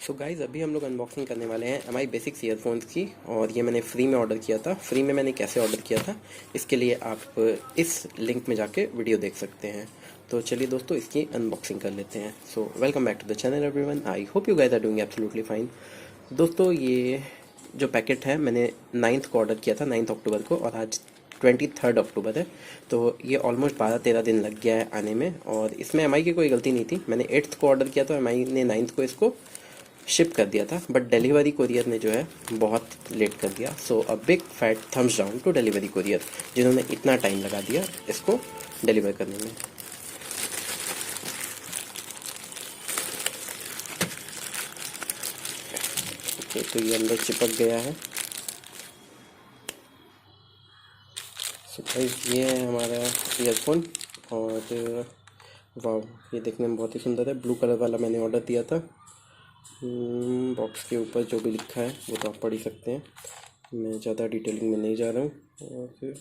So guys अभी हम लोग अनबॉक्सिंग करने वाले हैं एम आई बेसिक्स ईयरफोन्स की। और ये मैंने फ्री में ऑर्डर किया था। फ्री में मैंने कैसे ऑर्डर किया था इसके लिए आप इस लिंक में जाके वीडियो देख सकते हैं। तो चलिए दोस्तों इसकी अनबॉक्सिंग कर लेते हैं। So welcome back to the channel everyone. I hope you guys are doing absolutely fine. दोस्तों ये जो पैकेट है मैंने 9th को ऑर्डर किया था, 9 अक्टूबर को, और आज 23 अक्टूबर है। तो ये ऑलमोस्ट 12-13 दिन लग गया है आने में। और इसमें एम आई की कोई गलती नहीं थी। मैंने 8th को ऑर्डर किया था, एम आई ने 9th को इसको शिप कर दिया था, बट डिलीवरी कोरियर ने जो है बहुत लेट कर दिया। So a big fat thumbs down to delivery courier जिन्होंने इतना टाइम लगा दिया इसको डिलीवर करने में। ओके, तो ये अंदर चिपक गया है। सो गाइस ये है हमारा ईयरफोन। और वाह, ये देखने में बहुत ही सुंदर है। ब्लू कलर वाला मैंने ऑर्डर दिया था। बॉक्स के ऊपर जो भी लिखा है वो तो आप पढ़ ही सकते हैं, मैं ज़्यादा डिटेलिंग में नहीं जा रहा हूँ। और फिर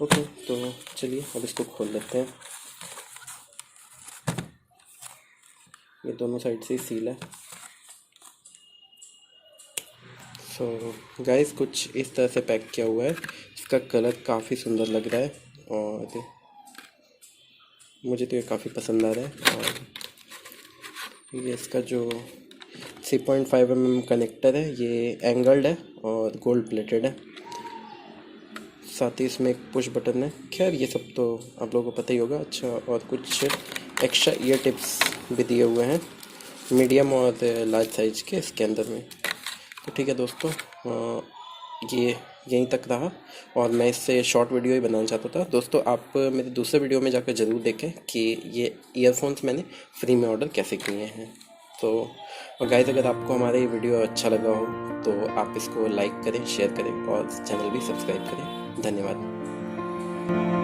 ओके, तो चलिए अब इसको खोल लेते हैं। ये दोनों साइड से सील है। सो गाइस कुछ इस तरह से पैक किया हुआ है। इसका कलर काफ़ी सुंदर लग रहा है और मुझे तो ये काफ़ी पसंद आ रहा है। और ये इसका जो 3.5 mm कनेक्टर है ये एंगल्ड है और गोल्ड प्लेटेड है। साथ ही इसमें एक पुश बटन है। खैर ये सब तो आप लोगों को पता ही होगा। अच्छा, और कुछ एक्स्ट्रा ईयर टिप्स भी दिए हुए हैं मीडियम और लार्ज साइज के इसके अंदर में। तो ठीक है दोस्तों, ये यहीं तक रहा। और मैं इससे शॉर्ट वीडियो ही बनाना चाहता था। दोस्तों आप मेरे दूसरे वीडियो में जाकर ज़रूर देखें कि ये ईयरफोन्स मैंने फ्री में ऑर्डर कैसे किए हैं। तो और गाइस अगर आपको हमारा ये वीडियो अच्छा लगा हो तो आप इसको लाइक करें, शेयर करें और चैनल भी सब्सक्राइब करें। धन्यवाद।